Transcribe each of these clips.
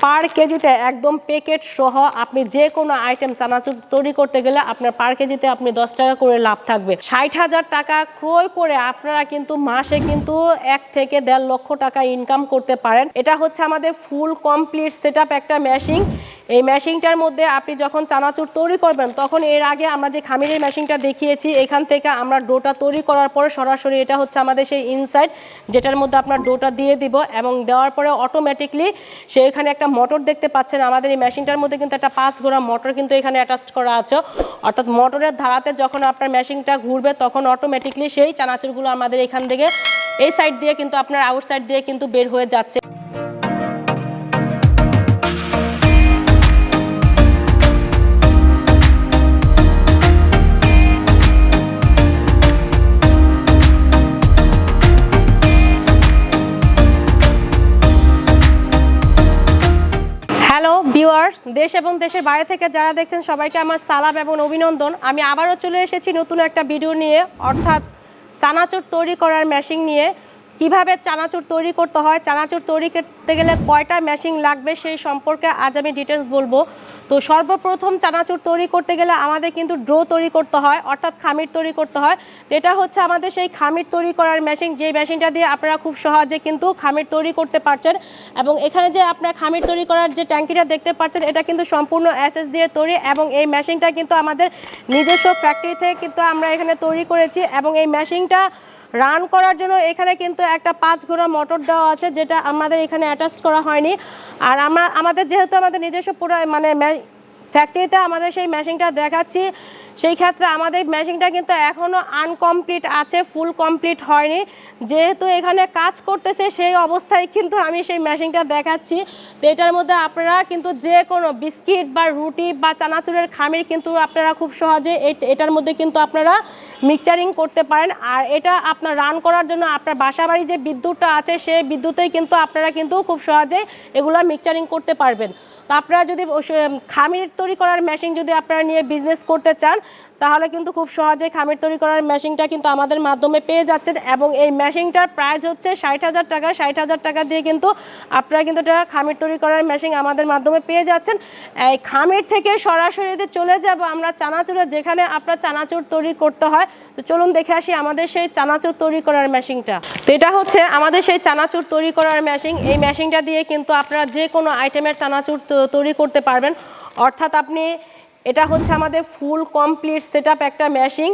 পার কেজিতে একদম প্যাকেট সহ আপনি যে কোনো আইটেম চানাচুর তৈরি করতে গেলে আপনার পার কেজিতে আপনি 10 টাকা করে লাভ থাকবে। 60,000 টাকা ক্রয় করে আপনারা কিন্তু মাসে কিন্তু 1 থেকে 1.5 লক্ষ টাকা ইনকাম করতে পারেন। এটা হচ্ছে আমাদের ফুল কমপ্লিট সেটআপ একটা মেশিন। এই মেশিনটার মধ্যে আপনি যখন চানাচুর তৈরি করবেন তখন এর আগে আমরা যে খামিরের মেশিনটা দেখিয়েছি এখান থেকে আমরা ডোটা তৈরি করার পরে সরাসরি এটা হচ্ছে আমাদের সেই ইনসাইড, যেটার মধ্যে আপনার ডোটা দিয়ে দিব এবং দেওয়ার পরে অটোমেটিকলি সেখানে একটা মোটর দেখতে পাচ্ছেন। আমাদের এই মেশিনটার মধ্যে কিন্তু একটা 5 ঘোড়া মোটর কিন্তু এখানে অ্যাটাচ করা আছে, অর্থাৎ মোটরের ধারাতে যখন আপনার মেশিনটা ঘুরবে তখন অটোমেটিকলি সেই চানাচুরগুলো আমাদের এখান থেকে এই সাইড দিয়ে কিন্তু আপনার আউট সাইড দিয়ে কিন্তু বের হয়ে যাচ্ছে। হ্যালো ভিউয়ার্স, দেশ এবং দেশের বাইরে থেকে যারা দেখছেন সবাইকে আমার সালাম এবং অভিনন্দন। আমি আবারও চলে এসেছি নতুন একটা ভিডিও নিয়ে, অর্থাৎ চানাচুর তৈরি করার মেশিন নিয়ে। কিভাবে চানাচুর তৈরি করতে হয়, চানাচুর তৈরি করতে গেলে কয়টা মেশিন লাগবে সেই সম্পর্কে আজ আমি ডিটেলস বলবো। তো সর্বপ্রথম চানাচুর তৈরি করতে গেলে আমাদের কিন্তু ডো তৈরি করতে হয়, অর্থাৎ খামির তৈরি করতে হয়। তো এটা হচ্ছে আমাদের সেই খামির তৈরি করার মেশিন, যে মেশিনটা দিয়ে আপনারা খুব সহজে কিন্তু খামির তৈরি করতে পারছেন। এবং এখানে যে আপনার খামির তৈরি করার যে ট্যাঙ্কিটা দেখতে পাচ্ছেন এটা কিন্তু সম্পূর্ণ এসএস দিয়ে তৈরি, এবং এই মেশিনটা কিন্তু আমাদের নিজস্ব ফ্যাক্টরি থেকে কিন্তু আমরা এখানে তৈরি করেছি। এবং এই মেশিনটা রান করার জন্য এখানে কিন্তু একটা 5 ঘোড়া মোটর দেওয়া আছে, যেটা আমাদের এখানে অ্যাটাচ করা হয়নি। আর আমাদের যেহেতু আমাদের নিজস্ব পুরো মানে ফ্যাক্টরিতে আমাদের সেই মেশিনটা দেখাচ্ছি, সেই ক্ষেত্রে আমাদের মেশিনটা কিন্তু এখনও আনকমপ্লিট আছে, ফুল কমপ্লিট হয়নি। যেহেতু এখানে কাজ করতেছে সেই অবস্থায় কিন্তু আমি সেই মেশিনটা দেখাচ্ছি। তো এটার মধ্যে আপনারা কিন্তু যে কোনো বিস্কিট বা রুটি বা চানাচুরের খামির কিন্তু আপনারা খুব সহজে এটার মধ্যে কিন্তু আপনারা মিক্সচারিং করতে পারেন। আর এটা আপনার রান করার জন্য আপনার বাসাবাড়ি যে বিদ্যুৎটা আছে সেই বিদ্যুতেই কিন্তু আপনারা কিন্তু খুব সহজেই এগুলো মিক্সচারিং করতে পারবেন। তো আপনারা যদি খামির তৈরি করার মেশিন যদি আপনারা নিয়ে বিজনেস করতে চান তাহলে কিন্তু খুব সহজেই খামির তৈরি করার মেশিনটা কিন্তু আমাদের মাধ্যমে পেয়ে যাচ্ছেন। এবং এই মেশিনটার প্রাইস হচ্ছে 60,000 টাকা। 60,000 টাকা দিয়ে কিন্তু আপনারা কিন্তু এটা খামির তৈরি করার মেশিন আমাদের মাধ্যমে পেয়ে যাচ্ছেন। এই খামির থেকে সরাসরি চলে যাব আমরা চানাচুরে, যেখানে আপনার চানাচুর তৈরি করতে হয়। তো চলুন দেখে আসি আমাদের সেই চানাচুর তৈরি করার মেশিনটা। তো এটা হচ্ছে আমাদের সেই চানাচুর তৈরি করার মেশিন। এই মেশিনটা দিয়ে কিন্তু আপনারা যে কোনো আইটেমের চানাচুর তৈরি করতে পারবেন, অর্থাৎ আপনি এটা হচ্ছে আমাদের ফুল কমপ্লিট সেটআপ একটা মেশিন।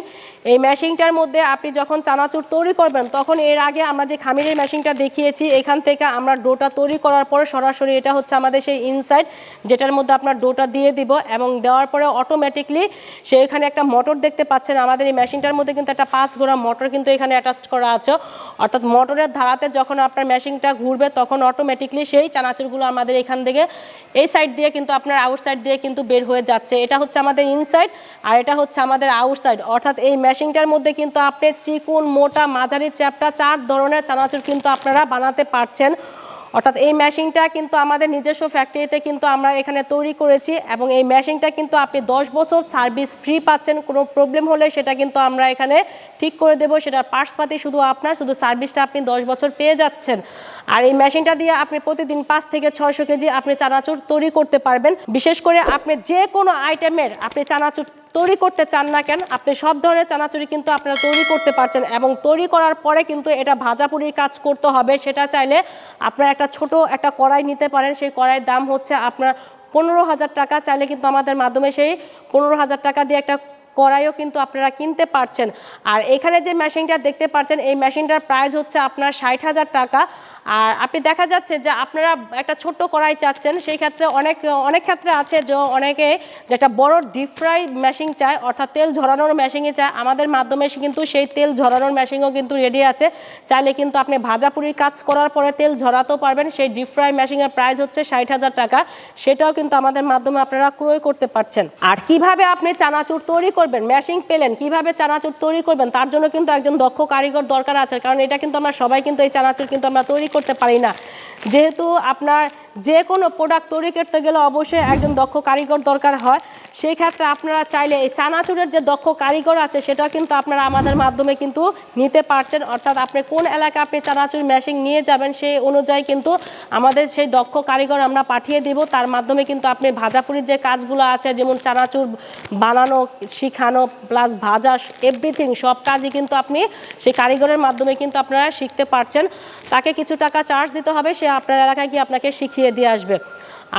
এই মেশিনটার মধ্যে আপনি যখন চানাচুর তৈরি করবেন তখন এর আগে আমরা যে খামিরের মেশিনটা দেখিয়েছি এখান থেকে আমরা ডোটা তৈরি করার পরে সরাসরি এটা হচ্ছে আমাদের সেই ইনসাইড, যেটার মধ্যে আপনার ডোটা দিয়ে দিব এবং দেওয়ার পরে অটোমেটিকলি সেখানে একটা মোটর দেখতে পাচ্ছেন। আমাদের এই মেশিনটার মধ্যে কিন্তু একটা 5 ঘোড়া মোটর কিন্তু এখানে অ্যাটাচ করা আছে, অর্থাৎ মোটরের ধারাতে যখন আপনার মেশিনটা ঘুরবে তখন অটোমেটিকলি সেই চানাচুরগুলো আমাদের এখান থেকে এই সাইড দিয়ে কিন্তু আপনার আউট সাইড দিয়ে কিন্তু বের হয়ে যাচ্ছে। এটা হচ্ছে আমাদের ইনসাইড আর এটা হচ্ছে আমাদের আউটসাইড, অর্থাৎ এই মেশিনটার মধ্যে কিন্তু আপনি চিকুন, মোটা, মাঝারি, চ্যাপ্টা 4 ধরনের চানাচুর কিন্তু আপনারা বানাতে পারছেন। অর্থাৎ এই মেশিনটা কিন্তু আমাদের নিজস্ব ফ্যাক্টরিতে কিন্তু আমরা এখানে তৈরি করেছি এবং এই মেশিনটা কিন্তু আপনি 10 বছর সার্ভিস ফ্রি পাচ্ছেন। কোনো প্রবলেম হলে সেটা কিন্তু আমরা এখানে ঠিক করে দেবো, সেটা পার্টসপাতি শুধু আপনার, শুধু সার্ভিসটা আপনি 10 বছর পেয়ে যাচ্ছেন। আর এই মেশিনটা দিয়ে আপনি প্রতিদিন 5 থেকে 600 কেজি আপনি চানাচুর তৈরি করতে পারবেন। বিশেষ করে আপনি যে কোনো আইটেমের আপনি চানাচুর তৈরি করতে চান না কেন, আপনি সব ধরনের চানাচুরি কিন্তু আপনারা তৈরি করতে পারছেন। এবং তৈরি করার পরে কিন্তু এটা ভাজাপুরির কাজ করতে হবে, সেটা চাইলে আপনারা একটা ছোট একটা কড়াই নিতে পারেন। সেই কড়াইয়ের দাম হচ্ছে আপনার 15,000 টাকা। চাইলে কিন্তু আমাদের মাধ্যমে সেই 15,000 টাকা দিয়ে একটা কড়াইও কিন্তু আপনারা কিনতে পারছেন। আর এখানে যে মেশিনটা দেখতে পাচ্ছেন এই মেশিনটার প্রাইস হচ্ছে আপনার 60,000 টাকা। আর আপনি দেখা যাচ্ছে যে আপনারা একটা ছোট্ট কড়াই চাচ্ছেন, সেই ক্ষেত্রে অনেক ক্ষেত্রে আছে যে অনেকে যেটা বড় ডিপ ফ্রাই মেশিন চায়, অর্থাৎ তেল ঝরানোর মেশিনই চায়। আমাদের মাধ্যমে কিন্তু সেই তেল ঝরানোর মেশিনও কিন্তু রেডি আছে। চাইলে কিন্তু আপনি ভাজাপুরির কাজ করার পরে তেল ঝরাতেও পারবেন। সেই ডিপ ফ্রাই মেশিনের প্রাইস হচ্ছে 60,000 টাকা। সেটাও কিন্তু আমাদের মাধ্যমে আপনারা ক্রয় করতে পারছেন। আর কিভাবে আপনি চানাচুর তৈরি করবেন, মেশিন পেলেন, কিভাবে চানাচুর তৈরি করবেন তার জন্য কিন্তু একজন দক্ষ কারিগর দরকার আছে। কারণ এটা কিন্তু আমরা সবাই কিন্তু এই চানাচুর কিন্তু আমরা তৈরি করতে পারি না। যেহেতু আপনার যে কোনো প্রোডাক্ট তৈরি করতে গেলে অবশ্যই একজন দক্ষ কারিগর দরকার হয়। সেই ক্ষেত্রে আপনারা চাইলে এই চানাচুরের যে দক্ষ কারিগর আছে সেটা কিন্তু আপনারা আমাদের মাধ্যমে কিন্তু নিতে পারছেন। অর্থাৎ আপনি কোন এলাকায় আপনি চানাচুর মেশিন নিয়ে যাবেন সেই অনুযায়ী কিন্তু আমাদের সেই দক্ষ কারিগর আমরা পাঠিয়ে দিব। তার মাধ্যমে কিন্তু আপনি ভাজাপুরির যে কাজগুলো আছে, যেমন চানাচুর বানানো শিখানো প্লাস ভাজা এভরিথিং সব কাজই কিন্তু আপনি সেই কারিগরের মাধ্যমে কিন্তু আপনারা শিখতে পারছেন। তাকে কিছু টাকা চার্জ দিতে হবে, সে আপনার এলাকায় গিয়ে আপনাকে শিখিয়ে দিয়ে আসবে।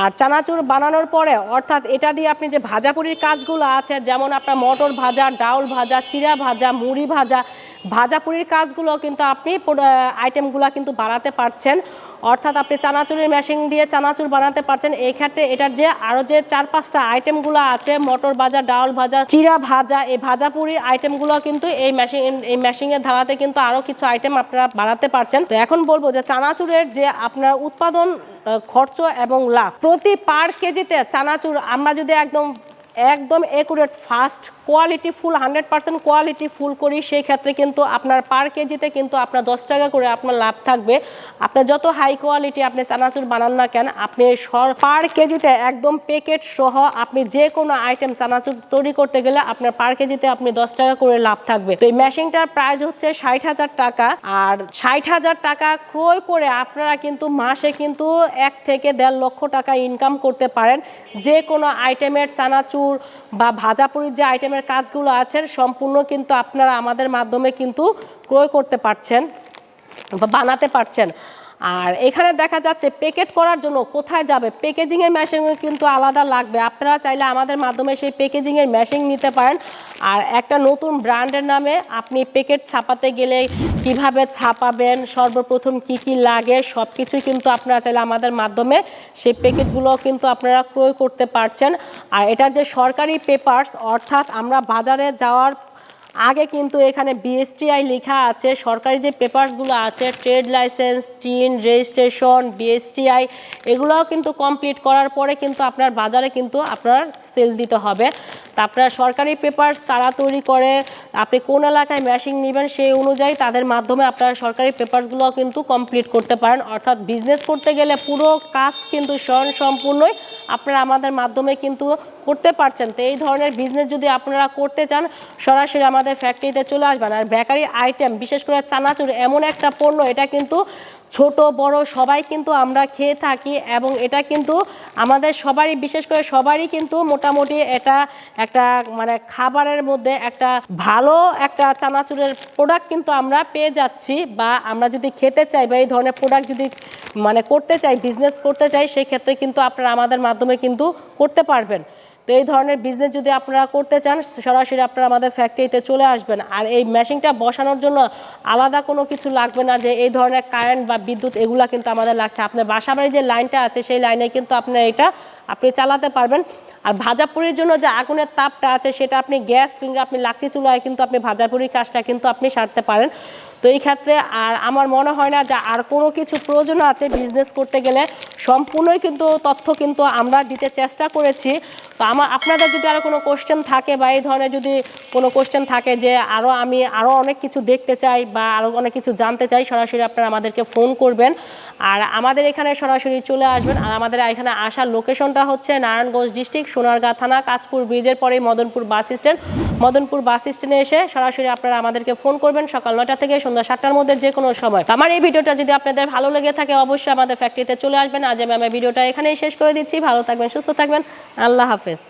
আর চানাচুর বানানোর পরে অর্থাৎ এটা দিয়ে আপনি যে ভাজাপুরির কাজগুলো আছে, যেমন আপনার মটর ভাজা, ডাউল ভাজা, চিড়া ভাজা, মুড়ি ভাজা, ভাজাপুরির কাজগুলো কিন্তু আপনি আইটেমগুলো কিন্তু বানাতে পারছেন। অর্থাৎ আপনি চানাচুরের মেশিন দিয়ে চানাচুর বানাতে পারছেন। এই ক্ষেত্রে এটার যে আরও যে 4-5টা আইটেমগুলো আছে, মটর ভাজা, ডাউল ভাজা, চিড়া ভাজা, এই ভাজাপুরির আইটেমগুলো কিন্তু এই মেশিনের ধারাতে কিন্তু আরও কিছু আইটেম আপনারা বানাতে পারছেন। তো এখন বলবো যে চানাচুরের যে আপনার উৎপাদন খরচ এবং লাভ প্রতি পার কেজিতে চানাচুর আমরা যদি একদম accurate fast quality full 100% quality full করি, সেই ক্ষেত্রে কিন্তু আপনার পার কেজিতে কিন্তু আপনার 10 টাকা করে আপনার লাভ থাকবে। আপনার যত হাই কোয়ালিটি আপনি চানাচুর বানান না কেন, আপনি পার কেজিতে একদম প্যাকেট সহ আপনি যে কোনো আইটেম চানাচুর তৈরি করতে গেলে আপনার পার কেজিতে আপনি 10 টাকা করে লাভ থাকবে। তো এই মেশিনটার প্রাইস হচ্ছে 60,000 টাকা। আর 60,000 টাকা ক্রয় করে আপনারা কিন্তু মাসে কিন্তু 1 থেকে 1.5 লক্ষ টাকা ইনকাম করতে পারেন। যে কোনো আইটেমের চানাচুর বা ভাজাপুরির যে আইটেমের কাজগুলো আছে সম্পূর্ণ কিন্তু আপনারা আমাদের মাধ্যমে কিন্তু ক্রয় করতে পারছেন বা বানাতে পারছেন। আর এখানে দেখা যাচ্ছে প্যাকেট করার জন্য কোথায় যাবে, প্যাকেজিংয়ের মেশিন কিন্তু আলাদা লাগবে। আপনারা চাইলে আমাদের মাধ্যমে সেই প্যাকেজিংয়ের মেশিন নিতে পারেন। আর একটা নতুন ব্র্যান্ডের নামে আপনি প্যাকেট ছাপাতে গেলে কিভাবে ছাপাবেন, সর্বপ্রথম কি কি লাগে সব কিছুই কিন্তু আপনারা চাইলে আমাদের মাধ্যমে সেই প্যাকেটগুলো কিন্তু আপনারা ক্রয় করতে পারছেন। আর এটা যে সরকারি পেপারস, অর্থাৎ আমরা বাজারে যাওয়ার আগে কিন্তু এখানে বিএসটিআই লেখা আছে। সরকারি যে পেপারসগুলো আছে, trade licence, tin registration, BSTI, এগুলোও কিন্তু কমপ্লিট করার পরে কিন্তু আপনার বাজারে কিন্তু আপনার সেল দিতে হবে। তা আপনার সরকারি পেপারস তারা তৈরি করে, আপনি কোন এলাকায় মেশিন নেবেন সেই অনুযায়ী তাদের মাধ্যমে আপনার সরকারি পেপারসগুলো কিন্তু কমপ্লিট করতে পারেন। অর্থাৎ বিজনেস করতে গেলে পুরো কাজ কিন্তু সম্পূর্ণই আপনারা আমাদের মাধ্যমে কিন্তু করতে পারছেন। তো এই ধরনের বিজনেস যদি আপনারা করতে চান সরাসরি আমাদের ফ্যাক্টরিতে চলে আসবেন। আর বেকারি আইটেম বিশেষ করে চানাচুর এমন একটা পণ্য, এটা কিন্তু ছোট বড় সবাই কিন্তু আমরা খেয়ে থাকি এবং এটা কিন্তু আমাদের সবারই বিশেষ করে সবারই কিন্তু মোটামুটি এটা একটা মানে খাবারের মধ্যে একটা ভালো একটা চানাচুরের প্রোডাক্ট কিন্তু আমরা পেয়ে যাচ্ছি। বা আমরা যদি খেতে চাই বা এই ধরনের প্রোডাক্ট যদি মানে করতে চাই, বিজনেস করতে চাই, সেই ক্ষেত্রে কিন্তু আপনারা আমাদের মাধ্যমে কিন্তু করতে পারবেন। তো এই ধরনের বিজনেস যদি আপনারা করতে চান সরাসরি আপনারা আমাদের ফ্যাক্টরিতে চলে আসবেন। আর এই মেশিনটা বসানোর জন্য আলাদা কোনো কিছু লাগবে না, যে এই ধরনের কারেন্ট বা বিদ্যুৎ এগুলা কিন্তু আমাদের লাগছে। আপনার বাসাবাড়ি যে লাইনটা আছে সেই লাইনে কিন্তু আপনার এটা আপনি চালাতে পারবেন। আর ভাজাপুরির জন্য যে আগুনের তাপটা আছে সেটা আপনি গ্যাস কিংবা আপনি লাকড়ি চুলায় কিন্তু আপনি ভাজাপুরির কাজটা কিন্তু আপনি সারতে পারেন। তো এই ক্ষেত্রে আর আমার মনে হয় না যে আর কোনো কিছু প্রয়োজন আছে বিজনেস করতে গেলে। সম্পূর্ণই কিন্তু তথ্য কিন্তু আমরা দিতে চেষ্টা করেছি। তো আপনাদের যদি আরও কোনো কোশ্চেন থাকে বা এই ধরনের যদি কোনো কোশ্চেন থাকে যে আমি আরও অনেক কিছু দেখতে চাই বা আরও অনেক কিছু জানতে চাই, সরাসরি আপনারা আমাদেরকে ফোন করবেন। আর আমাদের এখানে সরাসরি চলে আসবেন। আর আমাদের এখানে আসার লোকেশনটা হচ্ছে নারায়ণগঞ্জ ডিস্ট্রিক্ট, সোনারগাঁ থানা, কাঁচপুর ব্রিজের পরেই মদনপুর বাস স্ট্যান্ড। মদনপুর বাস স্ট্যান্ডে এসে সরাসরি আপনারা আমাদেরকে ফোন করবেন সকাল 9টা থেকে সন্ধ্যা 7টার মধ্যে যে কোনো সময়। আমার এই ভিডিওটা যদি আপনাদের ভালো লেগে থাকে অবশ্যই আমাদের ফ্যাক্টরিতে চলে আসবেন। আজ আমি আমার ভিডিওটা এখানেই শেষ করে দিচ্ছি। ভালো থাকবেন, সুস্থ থাকবেন, আল্লাহ হাফেজ।